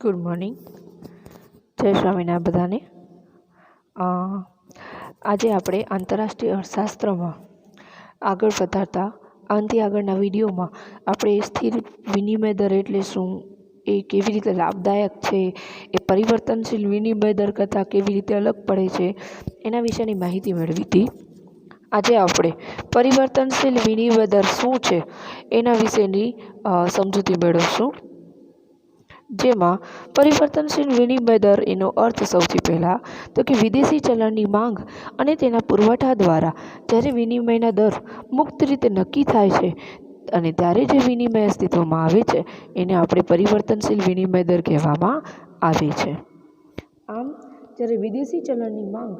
Good morning. જય સ્વામિનારાયણ બધાને. આજે આપણે આંતરરાષ્ટ્રીય અર્થશાસ્ત્રમાં આગળ વધારતા આનાથી આગળના વિડીયોમાં આપણે સ્થિર વિનિમય દર એટલે શું, એ કેવી રીતે લાભદાયક છે, એ પરિવર્તનશીલ વિનિમય દર કરતાં કેવી રીતે અલગ પડે છે, એના વિશેની માહિતી મેળવી હતી. આજે આપણે પરિવર્તનશીલ વિનિમય દર શું છે એના વિશેની સમજૂતી મેળવશું. જેમાં પરિવર્તનશીલ વિનિમય દર એનો અર્થ સૌથી પહેલાં તો કે વિદેશી ચલણની માંગ અને તેના પુરવઠા દ્વારા જ્યારે વિનિમયના દર મુક્ત રીતે નક્કી થાય છે અને ત્યારે જે વિનિમય અસ્તિત્વમાં આવે છે એને આપણે પરિવર્તનશીલ વિનિમય દર કહેવામાં આવે છે. આમ જ્યારે વિદેશી ચલણની માંગ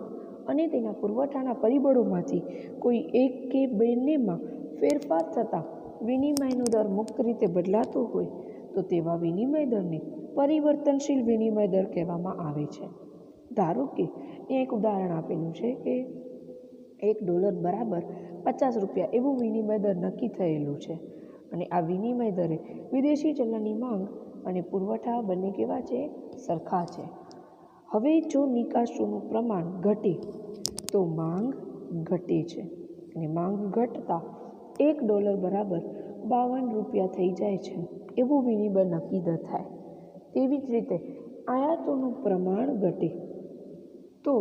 અને તેના પુરવઠાના પરિબળોમાંથી કોઈ એક કે બંનેમાં ફેરફાર થતાં વિનિમયનો દર મુક્ત રીતે બદલાતો હોય તો તેવા વિનિમય દરને પરિવર્તનશીલ વિનિમય દર કહેવામાં આવે છે. ધારો કે એક ઉદાહરણ આપેલું છે કે $1 બરાબર 50 રૂપિયા એવું વિનિમય દર નક્કી થયેલું છે અને આ વિનિમય દરે વિદેશી ચલણની માંગ અને પુરવઠા બંને કેવા છે? સરખા છે. હવે જો નિકાસોનું પ્રમાણ ઘટે તો માંગ ઘટે છે અને માંગ ઘટતા $1 બરાબર 52 રૂપિયા થઈ જાય છે એવું વિનિમય નક્કી દર થાય. તેવી જ રીતે આયાતોનું પ્રમાણ ઘટે તો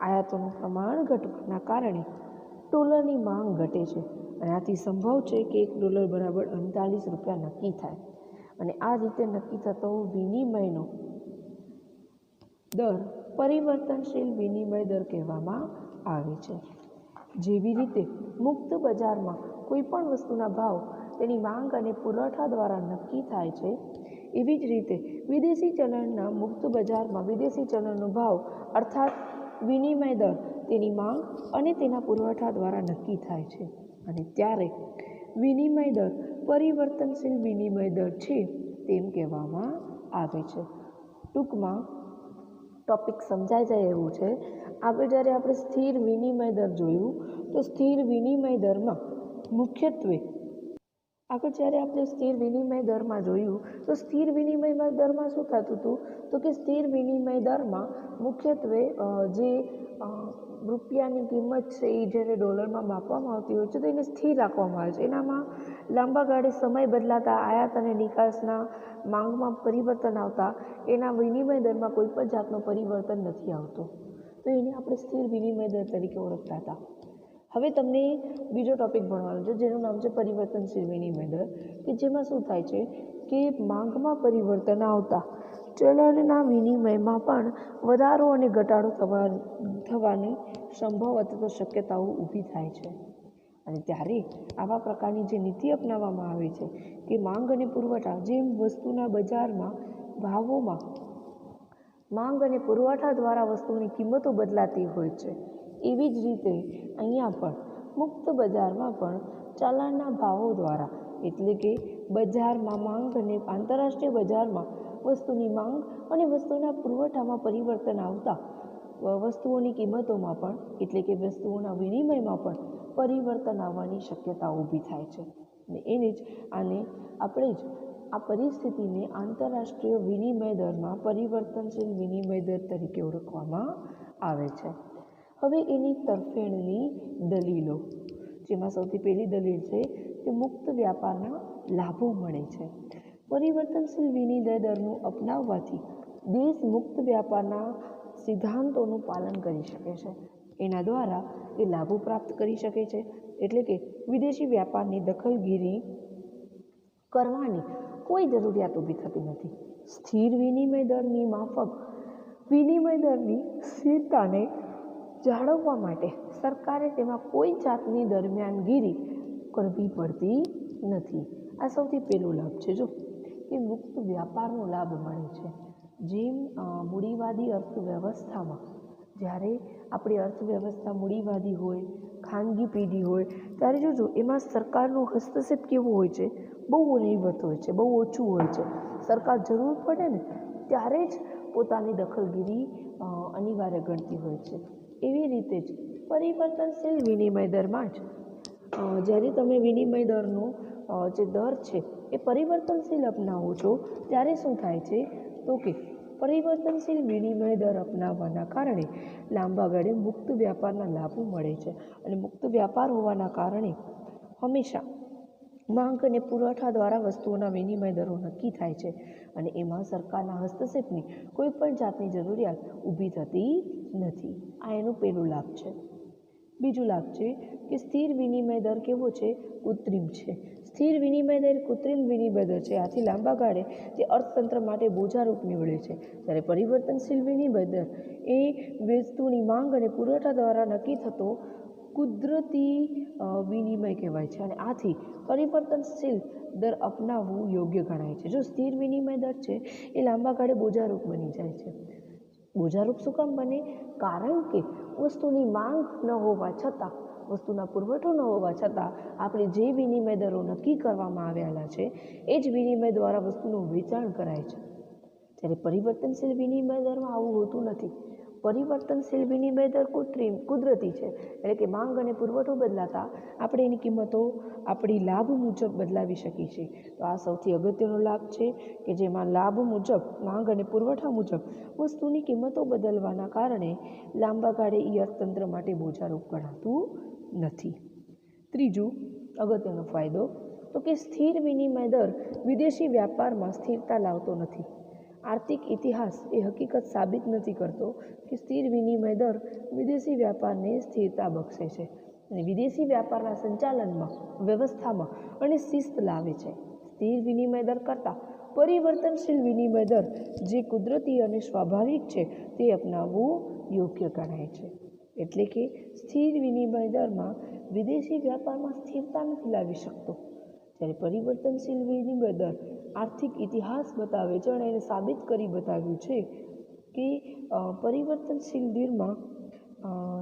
આયાતોનું પ્રમાણ ઘટવાના કારણે ડોલરની માંગ ઘટે છે અને આથી સંભવ છે કે $1 બરાબર 39 રૂપિયા નક્કી થાય અને આ રીતે નક્કી થતો વિનિમયનો દર પરિવર્તનશીલ વિનિમય દર કહેવામાં આવે છે. જેવી રીતે મુક્ત બજારમાં કોઈ પણ વસ્તુના ભાવ તેની માંગ અને પુરવઠા દ્વારા નક્કી થાય છે, એવી જ રીતે વિદેશી ચલણના મુક્ત બજારમાં વિદેશી ચલણનો ભાવ અર્થાત વિનિમય દર તેની માંગ અને તેના પુરવઠા દ્વારા નક્કી થાય છે અને ત્યારે વિનિમય દર પરિવર્તનશીલ વિનિમય દર છે તેમ કહેવામાં આવે છે. ટૂંકમાં ટોપિક સમજાઈ જાય એવું છે. આગળ જ્યારે આપણે સ્થિર વિનિમય દર જોયું તો સ્થિર વિનિમય દરમાં મુખ્યત્વે સ્થિર વિનિમય દરમાં શું થતું હતું તો કે સ્થિર વિનિમય દરમાં મુખ્યત્વે જે રૂપિયાની કિંમત છે એ જ્યારે ડોલરમાં માપવામાં આવતી હોય છે તો એને સ્થિર રાખવામાં આવે છે. એનામાં લાંબા ગાળે સમય બદલાતા આયાત અને નિકાસના માંગમાં પરિવર્તન આવતા એના વિનિમય દરમાં કોઈ પણ જાતનું પરિવર્તન નથી આવતું, તો એને આપણે સ્થિર વિનિમય દર તરીકે ઓળખતા હતા. હવે તમને બીજો ટોપિક ભણવાનો છે જેનું નામ છે પરિવર્તનશીલ વિનિમય દર, કે જેમાં શું થાય છે કે માંગમાં પરિવર્તન આવતા ચલણના વિનિમયમાં પણ વધારો અને ઘટાડો થવાની સંભવ અથવા શક્યતાઓ ઊભી થાય છે અને ત્યારે આવા પ્રકારની જે નીતિ અપનાવવામાં આવે છે કે માંગ અને પુરવઠા, જેમ વસ્તુના બજારમાં ભાવોમાં માંગ અને પુરવઠા દ્વારા વસ્તુની કિંમતો બદલાતી હોય છે, એવી જ રીતે અહીંયા પણ મુક્ત બજારમાં પણ ચલણના ભાવો દ્વારા એટલે કે બજારમાં માંગ અને આંતરરાષ્ટ્રીય બજારમાં વસ્તુની માંગ અને વસ્તુના પુરવઠામાં પરિવર્તન આવતા વસ્તુઓની કિંમતોમાં પણ એટલે કે વસ્તુઓના વિનિમયમાં પણ પરિવર્તન આવવાની શક્યતા ઊભી થાય છે અને એને જ આપણે આ પરિસ્થિતિને આંતરરાષ્ટ્રીય વિનિમય દરમાં પરિવર્તનશીલ વિનિમય દર તરીકે ઓળખવામાં આવે છે. હવે એની તરફેણની દલીલો, જેમાં સૌથી પહેલી દલીલ છે કે મુક્ત વ્યાપારના લાભો મળે છે. પરિવર્તનશીલ વિનિમય દરનું અપનાવવાથી દેશ મુક્ત વ્યાપારના સિદ્ધાંતોનું પાલન કરી શકે છે. એના દ્વારા એ લાભો પ્રાપ્ત કરી શકે છે, એટલે કે વિદેશી વ્યાપારની દખલગીરી કરવાની કોઈ જરૂરિયાત ઊભી થતી નથી. સ્થિર વિનિમય દરની માફક વિનિમય દરની સ્થિરતાને જાળવવા માટે સરકારે તેમાં કોઈ જાતની દરમિયાનગીરી કરવી પડતી નથી. આ સૌથી પહેલો લાભ છે. જો કે મુક્ત વ્યાપારનો લાભ મળે છે. જેમ મૂડીવાદી અર્થવ્યવસ્થામાં જ્યારે આપણી અર્થવ્યવસ્થા મૂડીવાદી હોય, ખાનગી પેઢી હોય, ત્યારે જોજો એમાં સરકારનો હસ્તક્ષેપ કેવો હોય છે? બહુ નહીવત હોય છે, બહુ ઓછું હોય છે. સરકાર જરૂર પડે ને ત્યારે જ પોતાની દખલગીરી અનિવાર્ય ગણતી હોય છે. એવી રીતે જ પરિવર્તનશીલ વિનિમય દરમાં જ જ્યારે તમે વિનિમય દરનો જે દર છે એ પરિવર્તનશીલ અપનાવો છો ત્યારે શું થાય છે તો કે પરિવર્તનશીલ વિનિમય દર અપનાવવાના કારણે લાંબા ગાળે મુક્ત વ્યાપારના લાભો મળે છે અને મુક્ત વ્યાપાર હોવાના કારણે હંમેશા માંગ અને પુરવઠા દ્વારા વસ્તુઓના વિનિમય દરો નક્કી થાય છે અને એમાં સરકારના હસ્તક્ષેપની કોઈ પણ જાતની જરૂરિયાત ઊભી થતી નથી. આ એનું પહેલું લાભ છે. બીજું લાભ છે કે સ્થિર વિનિમય દર કેવો છે? કૃત્રિમ છે. સ્થિર વિનિમય દર કૃત્રિમ વિનિમય દર છે. આથી લાંબા ગાળે તે અર્થતંત્ર માટે બોજારૂપ નીવડે છે. જ્યારે પરિવર્તનશીલ વિનિમય દર એ વસ્તુની માંગ અને પુરવઠા દ્વારા નક્કી થતો કુદરતી વિનિમય કહેવાય છે અને આથી પરિવર્તનશીલ દર અપનાવવું યોગ્ય ગણાય છે. જો સ્થિર વિનિમય દર છે એ લાંબા ગાળે બોજારૂપ બની જાય છે. બોજારૂપ શું કામ બને? કારણ કે વસ્તુની માંગ ન હોવા છતાં, વસ્તુના પુરવઠો ન હોવા છતાં આપણે જે વિનિમય દરો નક્કી કરવામાં આવેલા છે એ જ વિનિમય દ્વારા વસ્તુનું વેચાણ કરાય છે. જ્યારે પરિવર્તનશીલ વિનિમય દરમાં આવું હોતું નથી. પરિવર્તનશીલ વિનિમય દર કુદરતી છે, એટલે કે માંગ અને પુરવઠો બદલાતા આપણે એની કિંમતો આપણી લાભ મુજબ બદલાવી શકીએ છીએ. તો આ સૌથી અગત્યનો લાભ છે કે જેમાં લાભ મુજબ, માંગ અને પુરવઠા મુજબ વસ્તુની કિંમતો બદલવાના કારણે લાંબા ગાળે એ અર્થતંત્ર માટે બોજારૂપ ગણાતું નથી. ત્રીજું અગત્યનો ફાયદો તો કે સ્થિર વિનિમય દર વિદેશી વ્યાપારમાં સ્થિરતા લાવતો નથી. આર્થિક ઇતિહાસ એ હકીકત સાબિત નથી કરતો કે સ્થિર વિનિમય દર વિદેશી વ્યાપારને સ્થિરતા બક્ષે છે અને વિદેશી વ્યાપારના સંચાલનમાં, વ્યવસ્થામાં અને શિસ્ત લાવે છે. સ્થિર વિનિમય દર કરતાં પરિવર્તનશીલ વિનિમય દર જે કુદરતી અને સ્વાભાવિક છે તે અપનાવવું યોગ્ય ગણાય છે. એટલે કે સ્થિર વિનિમય દરમાં વિદેશી વ્યાપારમાં સ્થિરતા નથી લાવી શકતો, જ્યારે પરિવર્તનશીલ વિનિમય દર આર્થિક ઇતિહાસ બતાવે છે અને એને સાબિત કરી બતાવ્યું છે કે પરિવર્તનશીલ દરમાં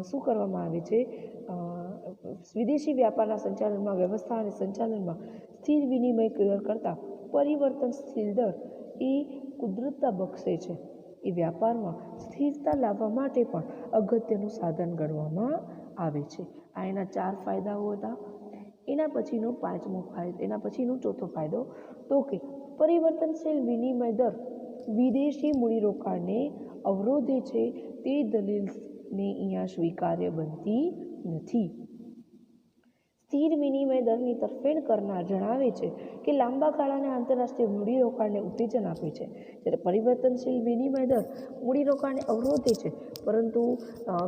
શું કરવામાં આવે છે? વિદેશી વ્યાપારના સંચાલનમાં, વ્યવસ્થા અને સંચાલનમાં સ્થિર વિનિમય દર કરતાં પરિવર્તનશીલ દર એ કુદરતતા બક્ષે છે. એ વ્યાપારમાં સ્થિરતા લાવવા માટે પણ અગત્યનું સાધન ગણવામાં આવે છે. આ એના 4 ફાયદાઓ હતા. એના પછીનો ચોથો ફાયદો તો કે પરિવર્તનશીલ વિનિમય દર વિદેશી મૂડીરોકાણને અવરોધે છે તે દલીલને અહીંયા સ્વીકાર્ય બનતી નથી. સ્થિર વિનિમય દરની તરફેણ કરનાર જણાવે છે કે લાંબા ગાળાના આંતરરાષ્ટ્રીય મૂડીરોકાણને ઉત્તેજન આપે છે, જ્યારે પરિવર્તનશીલ વિનિમય દર મૂડીરોકાણને અવરોધે છે, પરંતુ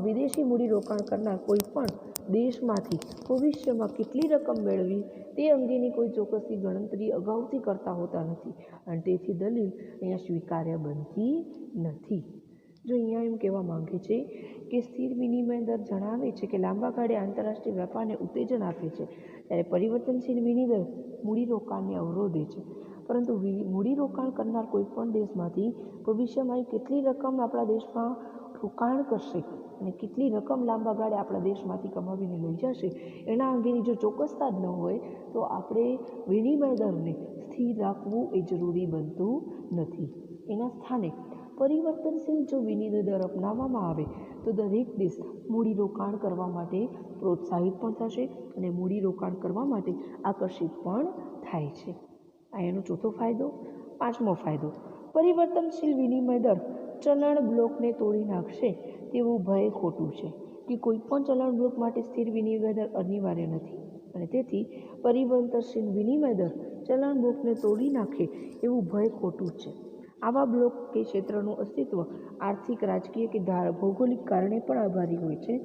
વિદેશી મૂડીરોકાણ કરનાર કોઈ પણ દેશમાંથી ભવિષ્યમાં કેટલી રકમ મેળવી તે અંગેની કોઈ ચોક્કસી ગણતરી અગાઉથી કરતા હોતા નથી અને તેથી દલીલ અહીંયા સ્વીકાર્ય બનતી નથી. જો અહીંયા એમ કહેવા માંગે છે કે સ્થિર વિનિમય દર જણાવે છે કે લાંબા ગાળે આંતરરાષ્ટ્રીય વ્યાપારને ઉત્તેજન આપે છે, ત્યારે પરિવર્તનશીલ વિનિમય દર મૂડીરોકાણને અવરોધે છે, પરંતુ મૂડીરોકાણ કરનાર કોઈપણ દેશમાંથી ભવિષ્યમાં કેટલી રકમ આપણા દેશમાં રોકાણ કરશે અને કેટલી રકમ લાંબા ગાળે આપણા દેશમાંથી કમાવીને લઈ જશે એના અંગેની જો ચોક્કસતા જ ન હોય તો આપણે વિનિમય દરને સ્થિર રાખવું એ જરૂરી બનતું નથી. એના સ્થાને પરિવર્તનશીલ જો વિનિમય દર અપનાવવામાં આવે તો દરેક દેશ મૂડીરોકાણ કરવા માટે પ્રોત્સાહિત પણ થશે અને મૂડીરોકાણ કરવા માટે આકર્ષિત પણ થાય છે. આ એનો ચોથો ફાયદો. પાંચમો ફાયદો, પરિવર્તનશીલ વિનિમય દર ચલણ બ્લોકને તોડી નાખશે તેવું ભય ખોટું છે કે કોઈ પણ ચલણ બ્લોક માટે સ્થિર વિનિમય દર અનિવાર્ય નથી અને તેથી પરિવર્તનશીલ વિનિમય દર ચલણ બ્લોકને તોડી નાખે એવું ભય ખોટું છે. આવા બ્લોક કે ક્ષેત્રનું અસ્તિત્વ આર્થિક, રાજકીય કે ભૌગોલિક કારણે પણ આભારી હોય છે.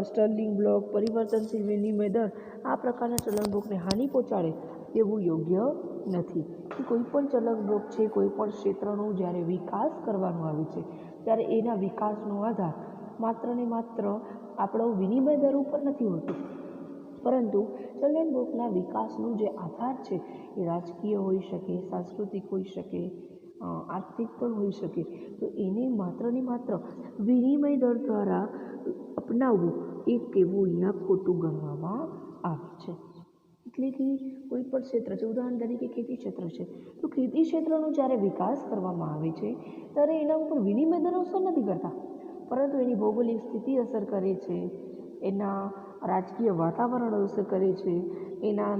સ્ટર્લિંગ બ્લોક, પરિવર્તનશીલ વિનિમય દર આ પ્રકારના ચલણ બ્લોકને હાનિ પહોંચાડે એવું યોગ્ય નથી. કોઈ પણ ચલણ બ્લોક છે, કોઈ પણ ક્ષેત્રનો જ્યારે વિકાસ કરવાનો આવે છે ત્યારે એના વિકાસનો આધાર માત્ર ને માત્ર આપણો વિનિમય દર ઉપર નથી હોતો, પરંતુ ચલણ બ્લોકના વિકાસનો જે આધાર છે એ રાજકીય હોઈ શકે, સાંસ્કૃતિક હોઈ શકે, આર્થિક પણ હોઈ શકે. તો એને માત્ર ને માત્ર વિનિમય દર દ્વારા અપનાવવું એ કહેવું અહીંયા ખોટું ગણવામાં આવે છે. એટલે કે કોઈ પણ ક્ષેત્ર છે, ઉદાહરણ તરીકે ખેતી ક્ષેત્ર છે, તો ખેતી ક્ષેત્રનો જ્યારે વિકાસ કરવામાં આવે છે ત્યારે એના ઉપર વિનિમય દર અસર નથી કરતા, પરંતુ એની ભૌગોલિક સ્થિતિ અસર કરે છે, એના રાજકીય વાતાવરણ અસર કરે છે, એના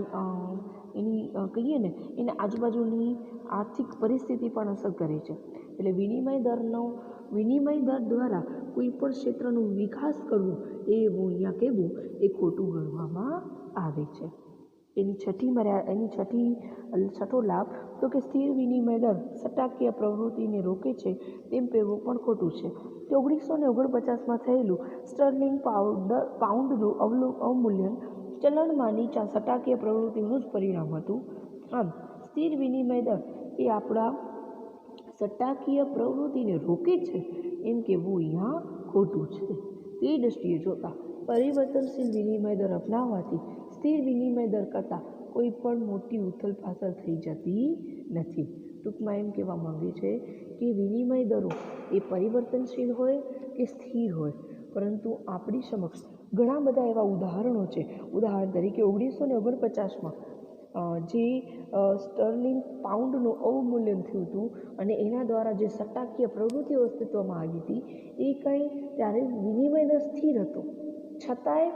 એની કહીએ ને એને આજુબાજુની આર્થિક પરિસ્થિતિ પણ અસર કરે છે. એટલે વિનિમય દર દ્વારા કોઈ પણ ક્ષેત્રનો વિકાસ કરવો એવું અહીંયા કહેવું એ ખોટું ગણવામાં આવે છે. છઠ્ઠો લાભ તો કે સ્થિર વિનિમય દર સટ્ટાકીય પ્રવૃત્તિને રોકે છે તેમ કહેવું પણ ખોટું છે. તે 1949માં થયેલું સ્ટર્લિંગ પાઉન્ડનું અવમૂલ્યન ચલણમાં નીચા સટ્ટાકીય પ્રવૃત્તિનું જ પરિણામ હતું. આમ સ્થિર વિનિમય દર એ આપણા સટ્ટાકીય પ્રવૃત્તિને રોકે છે એમ કહેવું અહીંયા ખોટું છે. તે દ્રષ્ટિએ જોતા પરિવર્તનશીલ વિનિમય દર અપનાવવાથી સ્થિર વિનિમય દર કરતાં કોઈ પણ મોટી ઉથલપાથલ થઈ જતી નથી. ટૂંકમાં એમ કહેવા માંગે છે કે વિનિમય દરો એ પરિવર્તનશીલ હોય કે સ્થિર હોય, પરંતુ આપણી સમક્ષ ઘણા બધા એવા ઉદાહરણો છે. ઉદાહરણ તરીકે 1949માં જે સ્ટર્લિંગ પાઉન્ડનું અવમૂલ્યન થયું હતું અને એના દ્વારા જે સટ્ટાકીય પ્રવૃત્તિઓ અસ્તિત્વમાં આવી હતી એ કંઈ ત્યારે વિનિમય દર સ્થિર હતો, છતાંય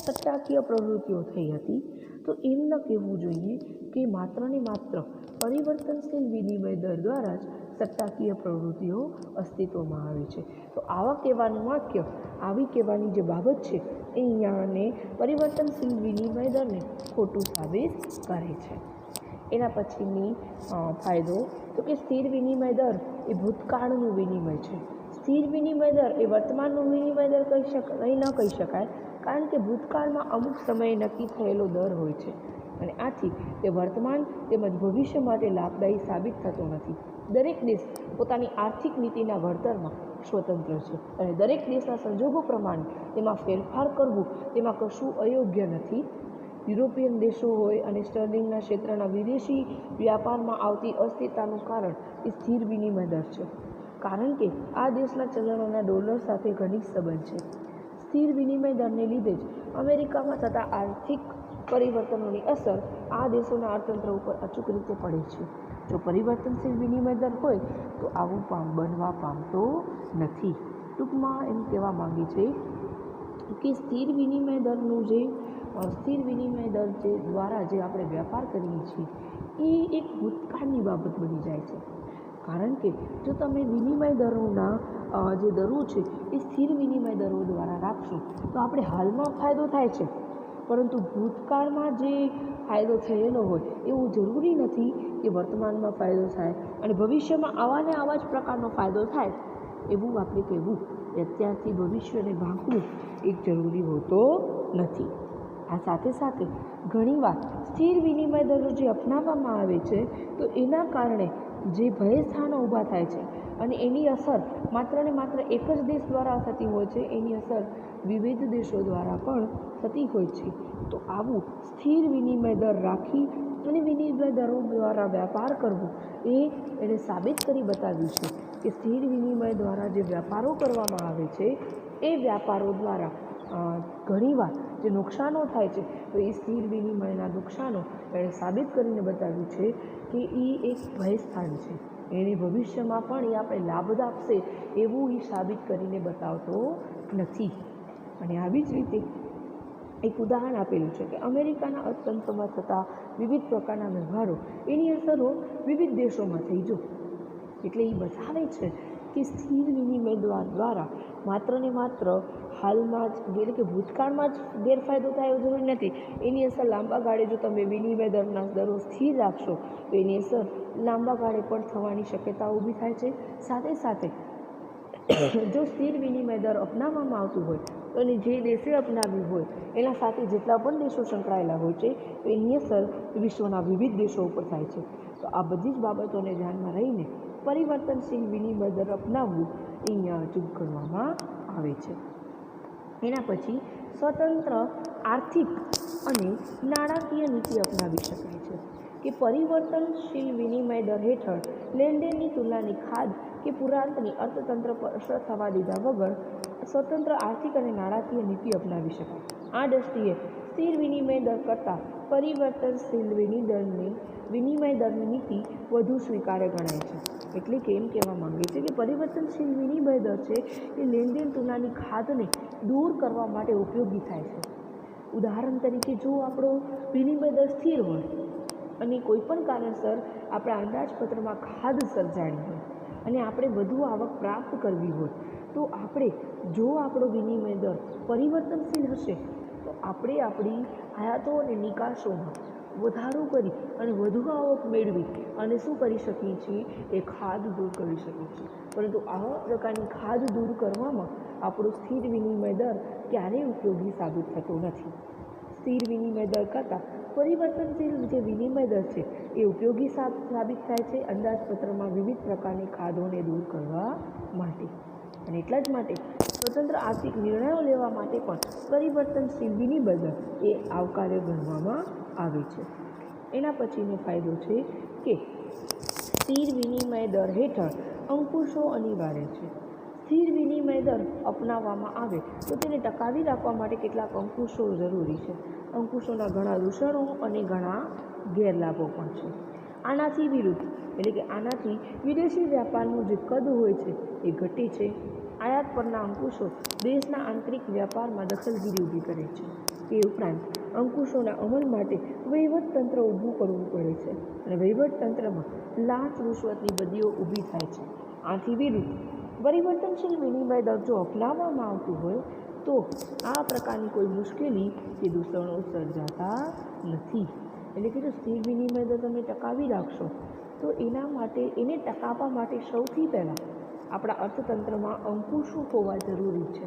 સટ્ટાકીય પ્રવૃત્તિઓ થઈ હતી. તો એમ ન કહેવું જોઈએ કે માત્ર ને માત્ર પરિવર્તનશીલ વિનિમય દર દ્વારા જ સટ્ટાકીય પ્રવૃત્તિઓ અસ્તિત્વમાં આવે છે. તો આવા કહેવાનું વાક્ય, આવી કહેવાની જે બાબત છે એ અહીંયાને પરિવર્તનશીલ વિનિમય દરને ખોટું સાબિત કરે છે. એના પછીની ફાયદો તો કે સ્થિર વિનિમય દર એ ભૂતકાળનું વિનિમય છે. સ્થિર વિનિમય દર એ વર્તમાનનું વિનિમય દર ન કહી શકાય, કારણ કે ભૂતકાળમાં અમુક સમયે નક્કી થયેલો દર હોય છે અને આથી તે વર્તમાન તેમજ ભવિષ્ય માટે લાભદાયી સાબિત થતો નથી. દરેક દેશ પોતાની આર્થિક નીતિના ઘડતરમાં સ્વતંત્ર છે અને દરેક દેશના સંજોગો પ્રમાણે તેમાં ફેરફાર કરવું તેમાં કશું અયોગ્ય નથી. યુરોપિયન દેશો હોય અને સ્ટર્લિંગના ક્ષેત્રના વિદેશી વ્યાપારમાં આવતી અસ્થિરતાનું કારણ એ સ્થિર વિનિમય દર છે, કારણ કે આ દેશના ચલણોના ડોલર સાથે ઘનિષ્ઠ સંબંધ છે. સ્થિર વિનિમય દરને લીધે જ અમેરિકામાં થતા આર્થિક પરિવર્તનોની અસર આ દેશોના અર્થતંત્ર ઉપર અચૂક રીતે પડે છે. જો પરિવર્તનશીલ વિનિમય દર હોય તો આવું બનવા પામતો નથી. ટૂંકમાં એમ કહેવા માંગે છે કે સ્થિર વિનિમય દર દ્વારા જે આપણે વ્યાપાર કરીએ છીએ એ એક ભૂતકાળની બાબત બની જાય છે, કારણ કે જો તમે વિનિમય દરોના જે દરો છે એ સ્થિર વિનિમય દરો દ્વારા રાખશો તો આપણે હાલમાં ફાયદો થાય છે, પરંતુ ભૂતકાળમાં જે ફાયદો થયેલો હોય એવું જરૂરી નથી કે વર્તમાનમાં ફાયદો થાય અને ભવિષ્યમાં આવા જ પ્રકારનો ફાયદો થાય એવું આપણે કહેવું એ અત્યારથી ભવિષ્યને ભાંકવું એક જરૂરી હોતો નથી. આ સાથે સાથે ઘણીવાર સ્થિર વિનિમય દરો જે અપનાવવામાં આવે છે તો એના કારણે જે ભયસ્થાનો ઊભા થાય છે અને એની અસર માત્ર ને માત્ર એક જ દેશ દ્વારા થતી હોય છે, એની અસર વિવિધ દેશો દ્વારા પણ થતી હોય છે. તો આવું સ્થિર વિનિમય દર રાખી અને વિનિમય દરો દ્વારા વ્યાપાર કરવો એને સાબિત કરી બતાવ્યું છે કે સ્થિર વિનિમય દ્વારા જે વ્યાપારો કરવામાં આવે છે એ વ્યાપારો દ્વારા ઘણીવાર જે નુકસાનો થાય છે તો એ સ્થિર વિનિમયના નુકસાનો એણે સાબિત કરીને બતાવ્યું છે કે એ એક ભયસ્થાન છે, એને ભવિષ્યમાં પણ એ આપણે લાભ આપશે એવું એ સાબિત કરીને બતાવતો નથી. અને આવી જ રીતે એક ઉદાહરણ આપેલું છે કે અમેરિકાના અર્થતંત્રમાં થતા વિવિધ પ્રકારના વ્યવહારો એની અસરો વિવિધ દેશોમાં થઈ જો. એટલે એ બતાવે છે કે સ્થિર વિનિમય દ્વારા માત્ર ને માત્ર હાલમાં જ એટલે કે ભૂતકાળમાં જ ગેરફાયદો થાય એવું જરૂરી નથી. એની અસર લાંબા ગાળે જો તમે વિનિમય દરો સ્થિર રાખશો તો એની અસર લાંબા ગાળે પણ થવાની શક્યતા ઊભી થાય છે. સાથે સાથે જો સ્થિર વિનિમય દર અપનાવવામાં આવતું હોય તો અને જે દેશે અપનાવ્યું હોય એના સાથે જેટલા પણ દેશો સંકળાયેલા હોય છે તો એની અસર વિશ્વના વિવિધ દેશો ઉપર થાય છે. તો આ બધી જ બાબતોને ધ્યાનમાં રહીને પરિવર્તનશીલ વિનિમય દર અપનાવવું અહીંયા અચૂક કરવામાં આવે છે. એના પછી સ્વતંત્ર આર્થિક અને નાણાકીય નીતિ અપનાવી શકાય છે કે પરિવર્તનશીલ વિનિમય દર હેઠળ લેણદેણની તુલનાની ખાધ કે પુરાંતની અર્થતંત્ર પર અસર થવા દીધા વગર સ્વતંત્ર આર્થિક અને નાણાકીય નીતિ અપનાવી શકાય. આ દ્રષ્ટિએ સ્થિર વિનિમય દર કરતાં પરિવર્તનશીલ વિનિમય દરની નીતિ વધુ સ્વીકાર્ય ગણાય છે. એટલે કે એમ કહેવા માંગે છે કે પરિવર્તનશીલ વિનિમય દર છે એ લેણદેણ તુલનાની ખાધને દૂર કરવા માટે ઉપયોગી થાય છે. ઉદાહરણ તરીકે જો આપણો વિનિમય દર સ્થિર હોય અને કોઈપણ કારણસર આપણા અંદાજપત્રમાં ખાધ સર્જાણી હોય અને આપણે વધુ આવક પ્રાપ્ત કરવી હોય તો આપણે જો આપણો વિનિમય દર પરિવર્તનશીલ હશે તો આપણે આપણી આયાતો અને નિકાસોમાં વધારો કરી અને વધુ આવક મેળવી અને શું કરી શકીએ છીએ એ ખાધ દૂર કરી શકીએ છીએ. પરંતુ આવા પ્રકારની ખાધ દૂર કરવામાં આપણો સ્થિર વિનિમય દર ક્યારેય ઉપયોગી સાબિત થતો નથી. સ્થિર વિનિમય દર કરતાં પરિવર્તનશીલ જે વિનિમય દર છે એ ઉપયોગી સાબિત થાય છે અંદાજપત્રમાં વિવિધ પ્રકારની ખાધોને દૂર કરવા માટે. અને એટલા જ માટે સ્વતંત્ર આર્થિક નિર્ણયો લેવા માટે પણ પરિવર્તનશીલ વિનિમય દર એ આવકાર્ય ગણવામાં આવે છે. એના પછીનો ફાયદો છે કે સ્થિર વિનિમય દર હેઠળ અંકુશો અનિવાર્ય છે. સ્થિર વિનિમય દર અપનાવવામાં આવે તો તેને ટકાવી રાખવા માટે કેટલાક અંકુશો જરૂરી છે. અંકુશોના ઘણા દૂષણો અને ઘણા ગેરલાભો પણ છે. આનાથી વિરુદ્ધ એટલે કે આનાથી વિદેશી વ્યાપારનું જે કદ હોય છે એ ઘટે છે. આયાત પરના અંકુશો દેશના આંતરિક વ્યાપારમાં દખલગીરી ઊભી કરે છે. એ ઉપરાંત અંકુશોના અમલ માટે વહીવટતંત્ર ઊભું કરવું પડે છે અને વહીવટતંત્રમાં લાંચ રૂશ્વતની બદીઓ ઊભી થાય છે. આથી વિરુદ્ધ પરિવર્તનશીલ વિનિમય દર જો અપનાવવામાં આવતું હોય તો આ પ્રકારની કોઈ મુશ્કેલી કે દૂષણો સર્જાતા નથી. એટલે કે જો સ્થિર વિનિમય દર તમે ટકાવી રાખશો તો એના માટે એને ટકાવવા માટે સૌથી પહેલાં આપણા અર્થતંત્રમાં અંકુશો હોવા જરૂરી છે.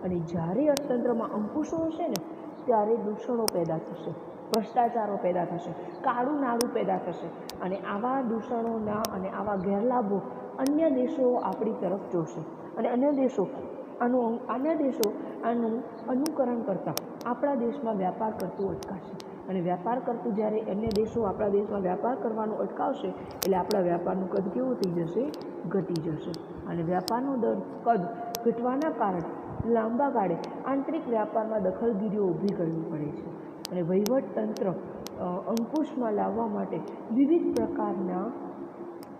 અને જ્યારે અર્થતંત્રમાં અંકુશો હશે ને ત્યારે દૂષણો પેદા થશે, ભ્રષ્ટાચારો પેદા થશે, કાળું નાણું પેદા થશે અને આવા દૂષણોના અને આવા ગેરલાભો અન્ય દેશો આપણી તરફ જોશે અને અન્ય દેશો આનું અનુકરણ કરતાં આપણા દેશમાં વ્યાપાર કરતું અટકાશે. અને વ્યાપાર કરતું જ્યારે અન્ય દેશો આપણા દેશમાં વ્યાપાર કરવાનું અટકાવશે એટલે આપણા વ્યાપારનું કદ કેવું થઈ જશે? ઘટી જશે. અને વ્યાપારનો દર કદ ઘટવાના કારણે લાંબા ગાળે આંતરિક વ્યાપારમાં દખલગીરીઓ ઊભી કરવી પડે છે અને વહીવટતંત્ર અંકુશમાં લાવવા માટે વિવિધ પ્રકારના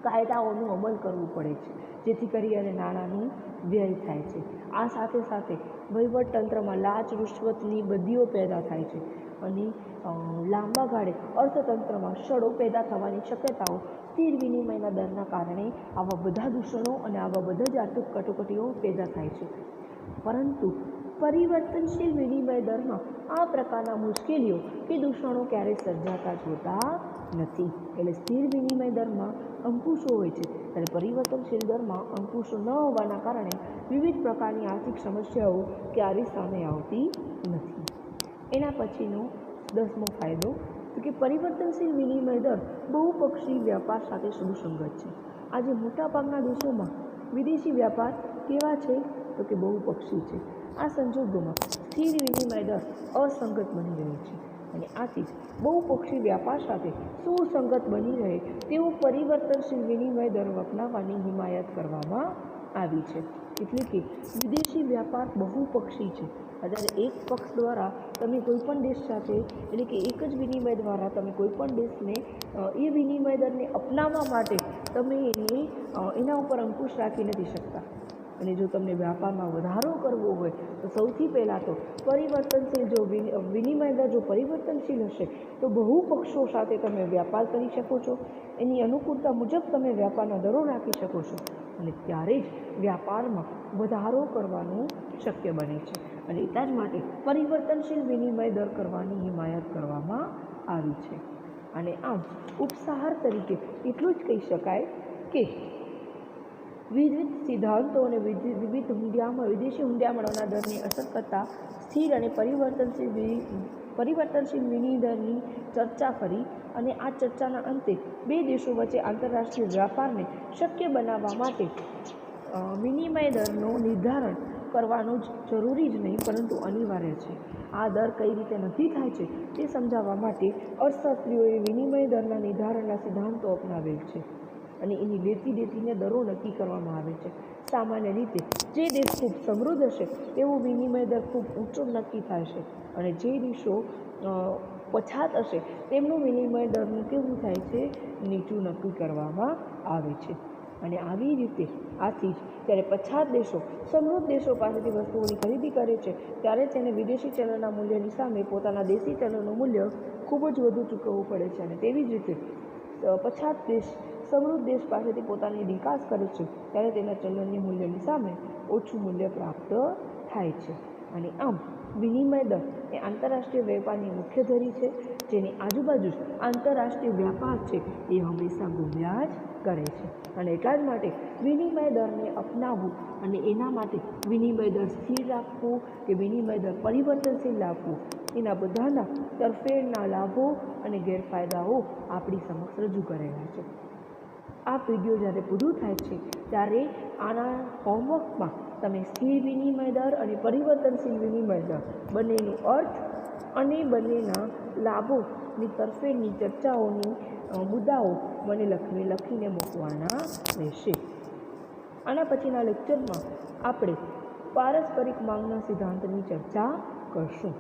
કાયદાઓનું અમલ કરવું પડે છે જેથી કરી અને નાણાંનું વ્યય થાય છે. આ સાથે સાથે વહીવટતંત્રમાં લાંચ રૂશ્વતની બદીઓ પેદા થાય છે અને લાંબા ગાળે અર્થતંત્રમાં ક્ષળો પેદા થવાની શક્યતાઓ સ્થિર વિનિમયના દરના કારણે આવા બધા દૂષણો અને આવા બધા જ આર્થિક કટોકટીઓ પેદા થાય છે. પરંતુ પરિવર્તનશીલ વિનિમય દરમાં આ પ્રકારના મુશ્કેલીઓ કે દૂષણો ક્યારેય સર્જાતા જોતા નથી. એટલે સ્થિર વિનિમય દરમાં અંકુશો હોય છે ત્યારે પરિવર્તનશીલ દરમાં અંકુશો ન હોવાના કારણે વિવિધ પ્રકારની આર્થિક સમસ્યાઓ ક્યારેય સામે આવતી નથી. એના પછીનો 10મો ફાયદો કે પરિવર્તનશીલ વિનિમય દર બહુપક્ષી વ્યાપાર સાથે સુસંગત છે. આજે મોટાભાગના દેશોમાં વિદેશી વ્યાપાર કેવા છે તો કે બહુપક્ષી છે. આ સંજોગોમાં સ્થિર વિનિમય દર અસંગત બની રહ્યો છે અને આથી બહુપક્ષી વ્યાપાર સાથે સુસંગત બની રહે તેવો પરિવર્તનશીલ વિનિમય દર અપનાવવાની હિમાયત કરવામાં આવી છે. એટલે કે વિદેશી વ્યાપાર બહુપક્ષી છે. અત્યારે એક પક્ષ દ્વારા તમે કોઈપણ દેશ સાથે એટલે કે એક જ વિનિમય દ્વારા તમે કોઈપણ દેશને એ વિનિમય દરને અપનાવવા માટે તમે એના ઉપર અંકુશ રાખી નથી શકતા. અને જો તમને વ્યાપારમાં વધારો કરવો હોય તો સૌથી પહેલાં તો પરિવર્તનશીલ જો વિનિમય દર જો પરિવર્તનશીલ હશે તો બહુ પક્ષો સાથે તમે વ્યાપાર કરી શકો છો. એની અનુકૂળતા મુજબ તમે વ્યાપારના દરો રાખી શકો છો અને ત્યારે જ વ્યાપારમાં વધારો કરવાનું શક્ય બને છે. અને એટલા જ માટે પરિવર્તનશીલ વિનિમય દર કરવાની હિમાયત કરવામાં આવી છે. અને આમ ઉપસાહર તરીકે એટલું જ કહી શકાય કે વિવિધ સિદ્ધાંતો અને વિવિધ વિદેશી હુંડિયામણોના દરની અસર કરતાં સ્થિર અને પરિવર્તનશીલ વિનિમય દરની ચર્ચા કરી અને આ ચર્ચાના અંતે બે દેશો વચ્ચે આંતરરાષ્ટ્રીય વ્યાપારને શક્ય બનાવવા માટે વિનિમય દરનું નિર્ધારણ કરવાનું જરૂરી જ નહીં પરંતુ અનિવાર્ય છે. આ દર કઈ રીતે નક્કી થાય છે તે સમજાવવા માટે અર્થશાસ્ત્રીઓએ વિનિમય દરના નિર્ધારણના સિદ્ધાંતો અપનાવેલ છે અને એની લેતી દેતીને દરો નક્કી કરવામાં આવે છે. સામાન્ય રીતે જે દેશ ખૂબ સમૃદ્ધ હશે તેવો વિનિમય દર ખૂબ ઊંચો નક્કી થાય છે અને જે દેશો પછાત હશે તેમનું વિનિમય દરનું કેવું થાય છે? નીચું નક્કી કરવામાં આવે છે. અને આવી રીતે આથી જ જ્યારે પછાત દેશો સમૃદ્ધ દેશો પાસેથી વસ્તુઓની ખરીદી કરે છે ત્યારે તેને વિદેશી ચલણના મૂલ્યની સામે પોતાના દેશી ચલણનું મૂલ્ય ખૂબ ખૂબ જ વધુ ચૂકવવું પડે છે અને તેવી જ રીતે પછાત દેશ સમૃદ્ધ દેશ પાસેથી પોતાની નિકાસ કરે છે ત્યારે તેના ચલણની મૂલ્યની સામે ઓછું મૂલ્ય પ્રાપ્ત થાય છે. અને આમ વિનિમય દર એ આંતરરાષ્ટ્રીય વેપારની મુખ્ય ધરી છે, જેની આજુબાજુ જ આંતરરાષ્ટ્રીય વ્યાપાર છે એ હંમેશા ઘૂમ્યા જ કરે છે. અને એટલા જ માટે વિનિમય દરને અપનાવવું અને એના માટે વિનિમય દર સ્થિર રાખવું કે વિનિમય દર પરિવર્તનશીલ રાખવું, એના બધાના તરફેણના લાભો અને ગેરફાયદાઓ આપણી સમક્ષ રજૂ કરેલા છે. આ વિડીયો જ્યારે પૂરું થાય છે ત્યારે આના હોમવર્કમાં તમે સ્થિર વિનિમય દર અને પરિવર્તનશીલ વિનિમય દર બંનેનો અર્થ અને બંનેના લાભોની તરફેણની ચર્ચાઓની મુદ્દાઓ મને લખીને મૂકવાના રહેશે. આના પછીના લેક્ચરમાં આપણે પારસ્પરિક માંગના સિદ્ધાંતની ચર્ચા કરશું.